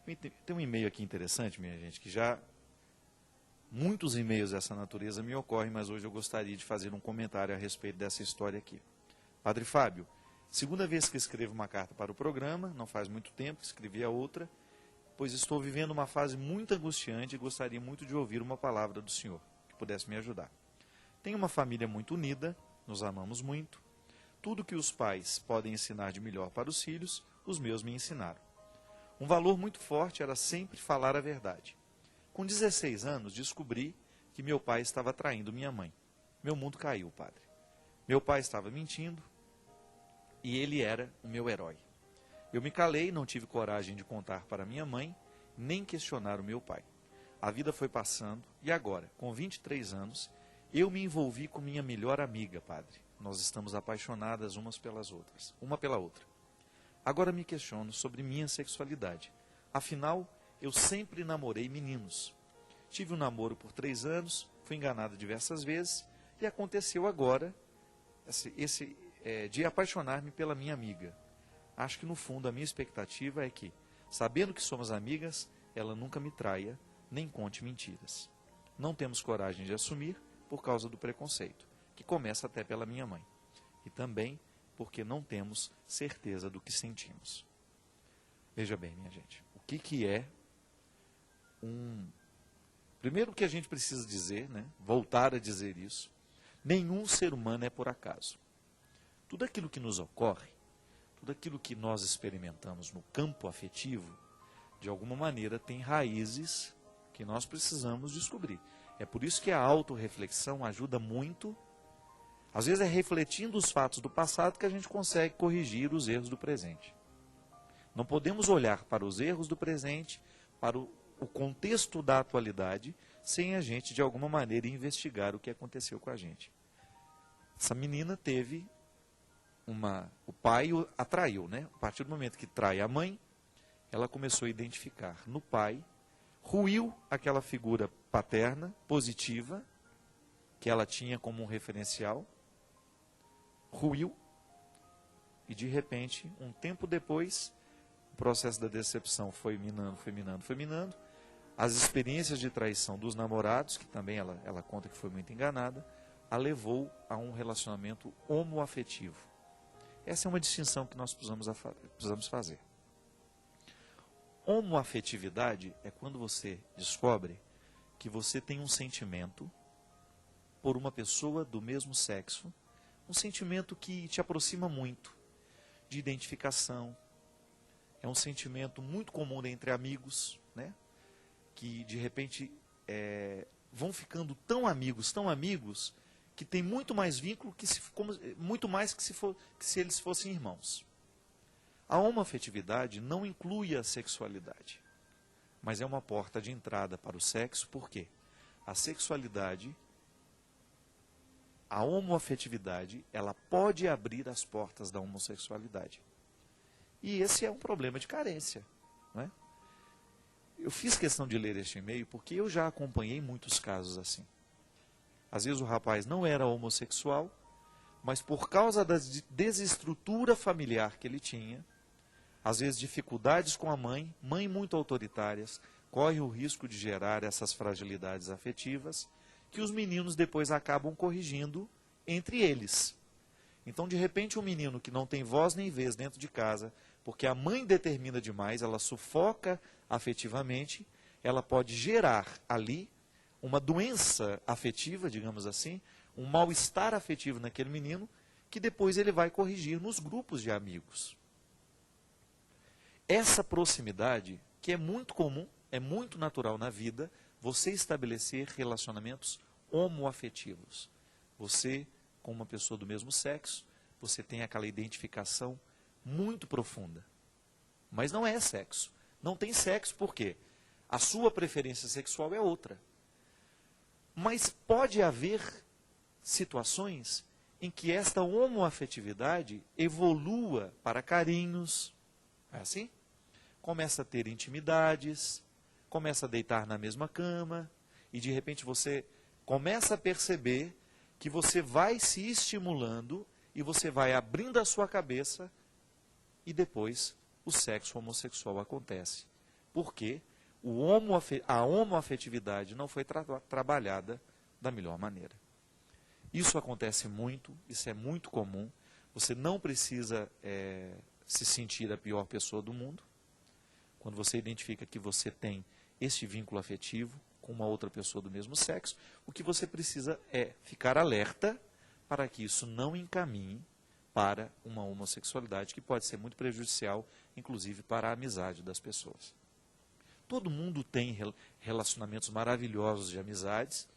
Tem um e-mail aqui interessante, minha gente, que já muitos e-mails dessa natureza me ocorrem, mas hoje eu gostaria de fazer um comentário a respeito dessa história aqui. Padre Fábio, segunda vez que escrevo uma carta para o programa, não faz muito tempo, escrevi a outra, pois estou vivendo uma fase muito angustiante e gostaria muito de ouvir uma palavra do Senhor, que pudesse me ajudar. Tenho uma família muito unida, nos amamos muito. Tudo que os pais podem ensinar de melhor para os filhos, os meus me ensinaram. Um valor muito forte era sempre falar a verdade. Com 16 anos, descobri que meu pai estava traindo minha mãe. Meu mundo caiu, padre. Meu pai estava mentindo e ele era o meu herói. Eu me calei, não tive coragem de contar para minha mãe, nem questionar o meu pai. A vida foi passando e agora, com 23 anos, eu me envolvi com minha melhor amiga, padre. Nós estamos apaixonadas uma pela outra. Agora me questiono sobre minha sexualidade. Afinal, eu sempre namorei meninos. Tive um namoro por 3 anos, fui enganada diversas vezes e aconteceu agora de apaixonar-me pela minha amiga. Acho que no fundo a minha expectativa é que, sabendo que somos amigas, ela nunca me traia, nem conte mentiras. Não temos coragem de assumir por causa do preconceito, que começa até pela minha mãe. E também porque não temos certeza do que sentimos. Veja bem, minha gente, o que é Primeiro o que a gente precisa dizer, né? Voltar a dizer isso, nenhum ser humano é por acaso. Tudo aquilo que nos ocorre, tudo aquilo que nós experimentamos no campo afetivo, de alguma maneira tem raízes que nós precisamos descobrir. É por isso que a autorreflexão ajuda muito. Às vezes é refletindo os fatos do passado que a gente consegue corrigir os erros do presente. Não podemos olhar para os erros do presente, para o contexto da atualidade, sem a gente, de alguma maneira, investigar o que aconteceu com a gente. Essa menina teve o pai a traiu, né? A partir do momento que trai a mãe, ela começou a identificar no pai, ruiu aquela figura paterna, positiva, que ela tinha como um referencial, ruiu, e de repente, um tempo depois, o processo da decepção foi minando. As experiências de traição dos namorados, que também ela conta que foi muito enganada, a levou a um relacionamento homoafetivo. Essa é uma distinção que nós precisamos fazer. Homoafetividade é quando você descobre que você tem um sentimento por uma pessoa do mesmo sexo, um sentimento que te aproxima muito, de identificação. É um sentimento muito comum entre amigos, né? Que de repente vão ficando tão amigos, que tem muito mais vínculo, muito mais que se eles fossem irmãos. A homoafetividade não inclui a sexualidade, mas é uma porta de entrada para o sexo, porque a homoafetividade, ela pode abrir as portas da homossexualidade. E esse é um problema de carência, não é? Eu fiz questão de ler este e-mail porque eu já acompanhei muitos casos assim. Às vezes o rapaz não era homossexual, mas por causa da desestrutura familiar que ele tinha, às vezes dificuldades com a mãe muito autoritárias, corre o risco de gerar essas fragilidades afetivas, que os meninos depois acabam corrigindo entre eles. Então, de repente, um menino que não tem voz nem vez dentro de casa, porque a mãe determina demais, ela sufoca afetivamente, ela pode gerar ali uma doença afetiva, digamos assim, um mal-estar afetivo naquele menino, que depois ele vai corrigir nos grupos de amigos. Essa proximidade, que é muito comum, é muito natural na vida, você estabelecer relacionamentos homoafetivos. Você, com uma pessoa do mesmo sexo, você tem aquela identificação muito profunda. Mas não é sexo. Não tem sexo por quê? A sua preferência sexual é outra. Mas pode haver situações em que esta homoafetividade evolua para carinhos. É assim? Começa a ter intimidades, começa a deitar na mesma cama, e de repente você começa a perceber que você vai se estimulando e você vai abrindo a sua cabeça e depois o sexo homossexual acontece. porque a homoafetividade não foi trabalhada da melhor maneira. Isso acontece muito, isso é muito comum. Você não precisa se sentir a pior pessoa do mundo quando você identifica que você tem este vínculo afetivo com uma outra pessoa do mesmo sexo. O que você precisa é ficar alerta para que isso não encaminhe para uma homossexualidade que pode ser muito prejudicial, inclusive para a amizade das pessoas. Todo mundo tem relacionamentos maravilhosos de amizades,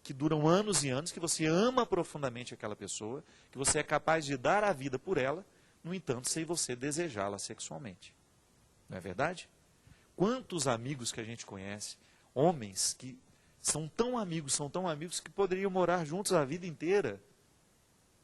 que duram anos e anos, que você ama profundamente aquela pessoa, que você é capaz de dar a vida por ela, no entanto, sem você desejá-la sexualmente. Não é verdade? Quantos amigos que a gente conhece, homens que são tão amigos que poderiam morar juntos a vida inteira,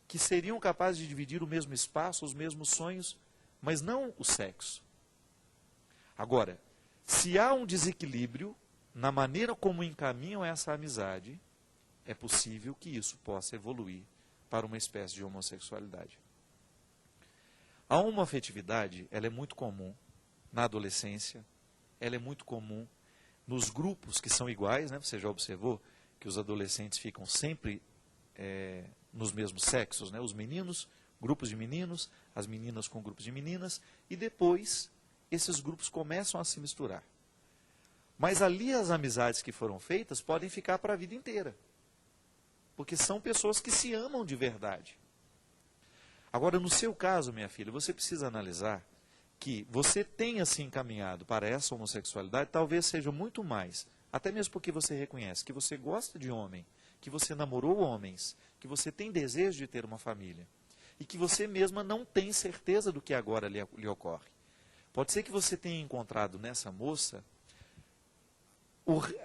que seriam capazes de dividir o mesmo espaço, os mesmos sonhos, mas não o sexo. Agora, se há um desequilíbrio na maneira como encaminham essa amizade, é possível que isso possa evoluir para uma espécie de homossexualidade. A homoafetividade, ela é muito comum na adolescência, ela é muito comum nos grupos que são iguais, né? Você já observou que os adolescentes ficam sempre nos mesmos sexos, né? Os meninos, grupos de meninos, as meninas com grupos de meninas, e depois esses grupos começam a se misturar. Mas ali as amizades que foram feitas podem ficar para a vida inteira. Porque são pessoas que se amam de verdade. Agora, no seu caso, minha filha, você precisa analisar que você tenha se encaminhado para essa homossexualidade, talvez seja muito mais, até mesmo porque você reconhece que você gosta de homem, que você namorou homens, que você tem desejo de ter uma família, e que você mesma não tem certeza do que agora lhe ocorre. Pode ser que você tenha encontrado nessa moça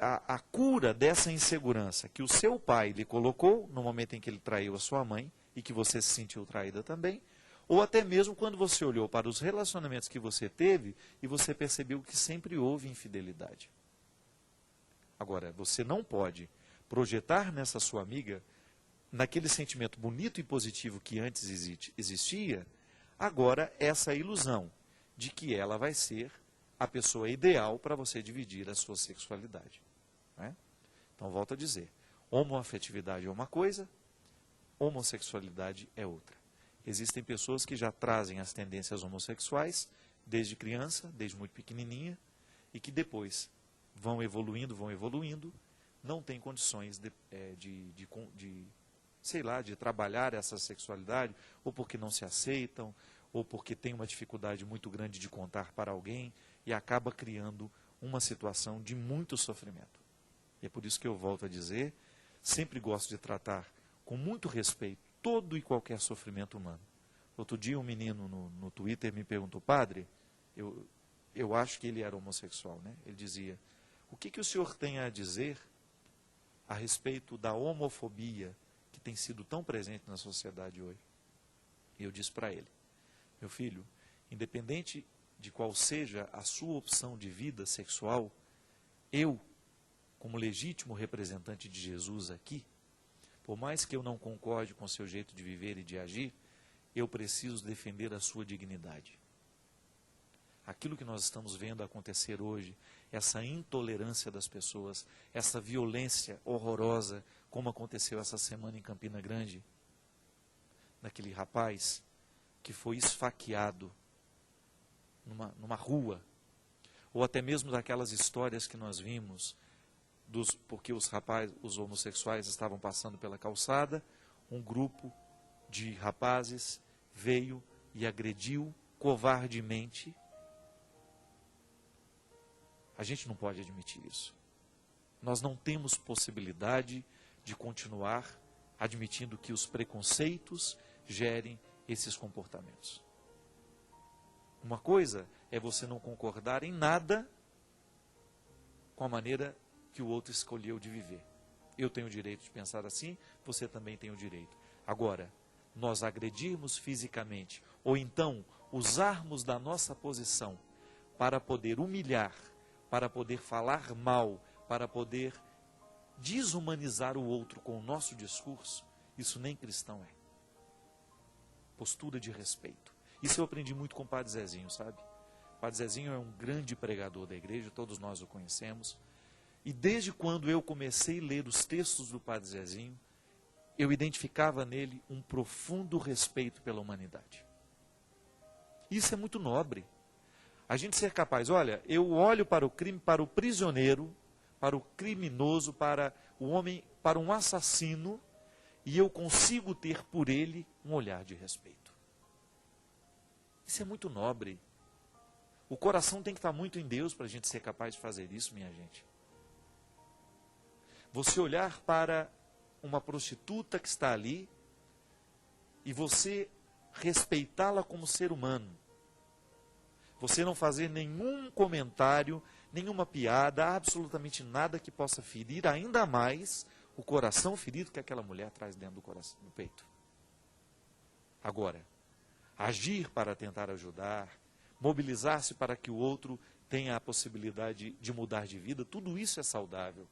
a cura dessa insegurança que o seu pai lhe colocou no momento em que ele traiu a sua mãe e que você se sentiu traída também, ou até mesmo quando você olhou para os relacionamentos que você teve e você percebeu que sempre houve infidelidade. Agora, você não pode projetar nessa sua amiga, naquele sentimento bonito e positivo que antes existia, agora essa ilusão de que ela vai ser a pessoa ideal para você dividir a sua sexualidade. Né? Então, volto a dizer, homoafetividade é uma coisa, homossexualidade é outra. Existem pessoas que já trazem as tendências homossexuais desde criança, desde muito pequenininha, e que depois vão evoluindo, não têm condições de trabalhar essa sexualidade, ou porque não se aceitam, ou porque tem uma dificuldade muito grande de contar para alguém, e acaba criando uma situação de muito sofrimento. E é por isso que eu volto a dizer, sempre gosto de tratar com muito respeito todo e qualquer sofrimento humano. Outro dia um menino no Twitter me perguntou, padre, eu acho que ele era homossexual, né? Ele dizia, o que o senhor tem a dizer a respeito da homofobia que tem sido tão presente na sociedade hoje? E eu disse para ele, meu filho, independente de qual seja a sua opção de vida sexual, eu, como legítimo representante de Jesus aqui, por mais que eu não concorde com o seu jeito de viver e de agir, eu preciso defender a sua dignidade. Aquilo que nós estamos vendo acontecer hoje, essa intolerância das pessoas, essa violência horrorosa, como aconteceu essa semana em Campina Grande, daquele rapaz que foi esfaqueado numa rua, ou até mesmo daquelas histórias que nós vimos, porque os homossexuais estavam passando pela calçada, um grupo de rapazes veio e agrediu covardemente. A gente não pode admitir isso. Nós não temos possibilidade de continuar admitindo que os preconceitos gerem esses comportamentos. Uma coisa é você não concordar em nada com a maneira que o outro escolheu de viver. Eu tenho o direito de pensar assim, você também tem o direito. Agora, nós agredirmos fisicamente, ou então usarmos da nossa posição para poder humilhar, para poder falar mal, para poder desumanizar o outro com o nosso discurso, isso nem cristão é. Postura de respeito. Isso eu aprendi muito com o Padre Zezinho, sabe? O Padre Zezinho é um grande pregador da igreja, todos nós o conhecemos. E desde quando eu comecei a ler os textos do Padre Zezinho, eu identificava nele um profundo respeito pela humanidade. Isso é muito nobre. A gente ser capaz, olha, eu olho para o crime, para o prisioneiro, para o criminoso, para o homem, para um assassino, e eu consigo ter por ele um olhar de respeito. Isso é muito nobre. O coração tem que estar muito em Deus para a gente ser capaz de fazer isso, minha gente. Você olhar para uma prostituta que está ali e você respeitá-la como ser humano. Você não fazer nenhum comentário, nenhuma piada, absolutamente nada que possa ferir ainda mais o coração ferido que aquela mulher traz dentro do coração, do peito. Agora, agir para tentar ajudar, mobilizar-se para que o outro tenha a possibilidade de mudar de vida, tudo isso é saudável.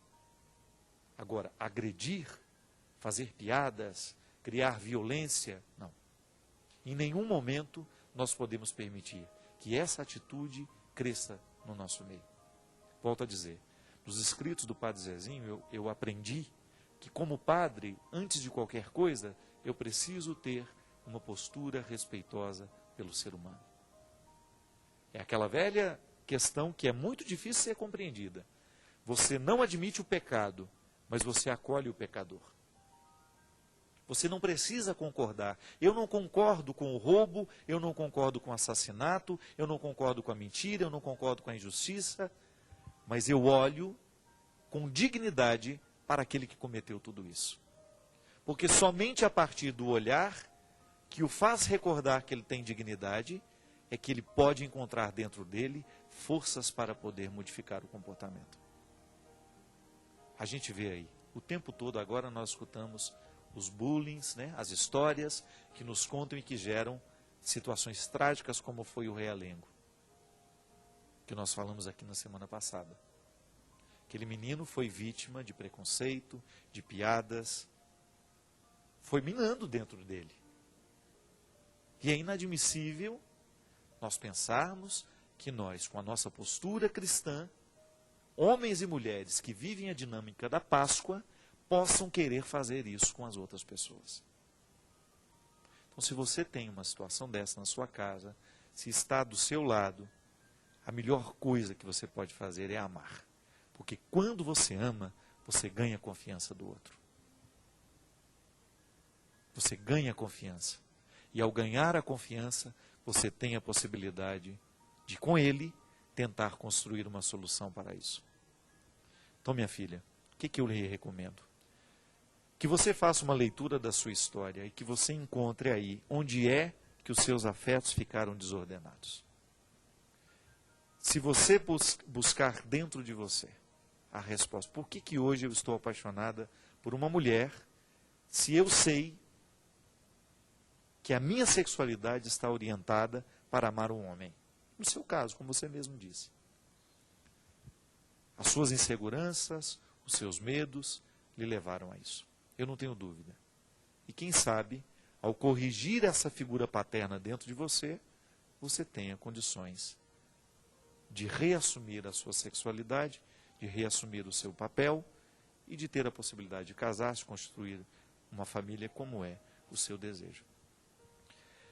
Agora, agredir, fazer piadas, criar violência, não. Em nenhum momento nós podemos permitir que essa atitude cresça no nosso meio. Volto a dizer, nos escritos do Padre Zezinho, eu aprendi que como padre, antes de qualquer coisa, eu preciso ter uma postura respeitosa pelo ser humano. É aquela velha questão que é muito difícil ser compreendida. Você não admite o pecado, mas você acolhe o pecador. Você não precisa concordar. Eu não concordo com o roubo, eu não concordo com o assassinato, eu não concordo com a mentira, eu não concordo com a injustiça, mas eu olho com dignidade para aquele que cometeu tudo isso. Porque somente a partir do olhar que o faz recordar que ele tem dignidade, é que ele pode encontrar dentro dele forças para poder modificar o comportamento. A gente vê aí, o tempo todo agora nós escutamos os bullings, né, as histórias que nos contam e que geram situações trágicas como foi o Realengo, que nós falamos aqui na semana passada. Aquele menino foi vítima de preconceito, de piadas, foi minando dentro dele. E é inadmissível nós pensarmos que nós, com a nossa postura cristã, homens e mulheres que vivem a dinâmica da Páscoa, possam querer fazer isso com as outras pessoas. Então, se você tem uma situação dessa na sua casa, se está do seu lado, a melhor coisa que você pode fazer é amar. Porque quando você ama, você ganha a confiança do outro. Você ganha a confiança. E ao ganhar a confiança, você tem a possibilidade de, com ele, tentar construir uma solução para isso. Então, minha filha, o que eu lhe recomendo? Que você faça uma leitura da sua história e que você encontre aí onde é que os seus afetos ficaram desordenados. Se você buscar dentro de você a resposta, por que hoje eu estou apaixonada por uma mulher, se eu sei que a minha sexualidade está orientada para amar um homem? No seu caso, como você mesmo disse. As suas inseguranças, os seus medos lhe levaram a isso. Eu não tenho dúvida. E quem sabe, ao corrigir essa figura paterna dentro de você, você tenha condições de reassumir a sua sexualidade, de reassumir o seu papel e de ter a possibilidade de casar-se, construir uma família como é o seu desejo.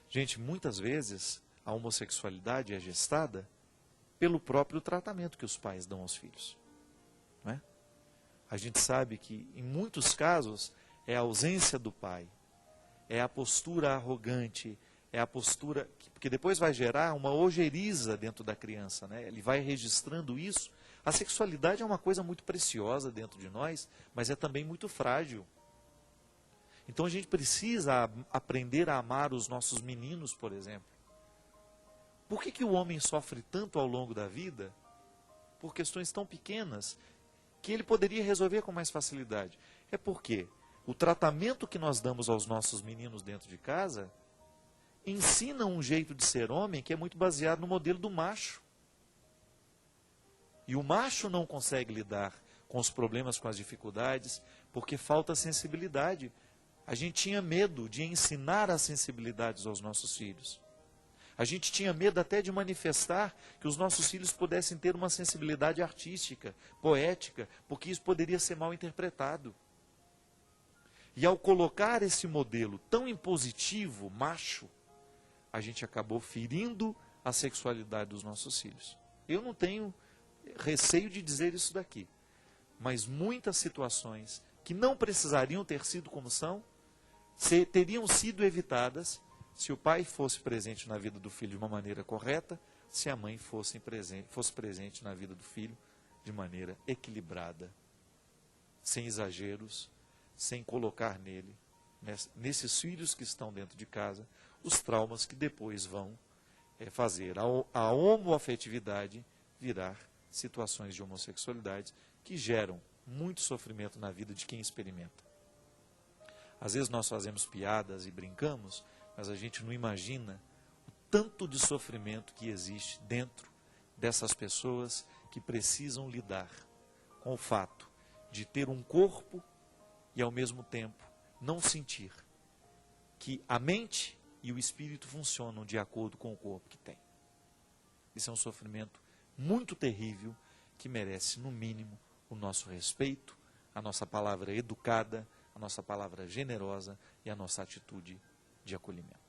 Gente, muitas vezes a homossexualidade é gestada pelo próprio tratamento que os pais dão aos filhos. Não é? A gente sabe que, em muitos casos, é a ausência do pai, é a postura arrogante, é a postura porque depois vai gerar uma ojeriza dentro da criança, né? Ele vai registrando isso. A sexualidade é uma coisa muito preciosa dentro de nós, mas é também muito frágil. Então a gente precisa aprender a amar os nossos meninos, por exemplo. Por que o homem sofre tanto ao longo da vida? Por questões tão pequenas que ele poderia resolver com mais facilidade. É porque o tratamento que nós damos aos nossos meninos dentro de casa ensina um jeito de ser homem que é muito baseado no modelo do macho. E o macho não consegue lidar com os problemas, com as dificuldades, porque falta sensibilidade. A gente tinha medo de ensinar as sensibilidades aos nossos filhos. A gente tinha medo até de manifestar que os nossos filhos pudessem ter uma sensibilidade artística, poética, porque isso poderia ser mal interpretado. E ao colocar esse modelo tão impositivo, macho, a gente acabou ferindo a sexualidade dos nossos filhos. Eu não tenho receio de dizer isso daqui, mas muitas situações que não precisariam ter sido como são, teriam sido evitadas se o pai fosse presente na vida do filho de uma maneira correta, se a mãe fosse presente na vida do filho de maneira equilibrada, sem exageros, sem colocar nele, nesses filhos que estão dentro de casa, os traumas que depois vão fazer a homoafetividade virar situações de homossexualidade que geram muito sofrimento na vida de quem experimenta. Às vezes nós fazemos piadas e brincamos, mas a gente não imagina o tanto de sofrimento que existe dentro dessas pessoas que precisam lidar com o fato de ter um corpo e, ao mesmo tempo, não sentir que a mente e o espírito funcionam de acordo com o corpo que tem. Isso é um sofrimento muito terrível que merece, no mínimo, o nosso respeito, a nossa palavra educada, a nossa palavra generosa e a nossa atitude de acolhimento.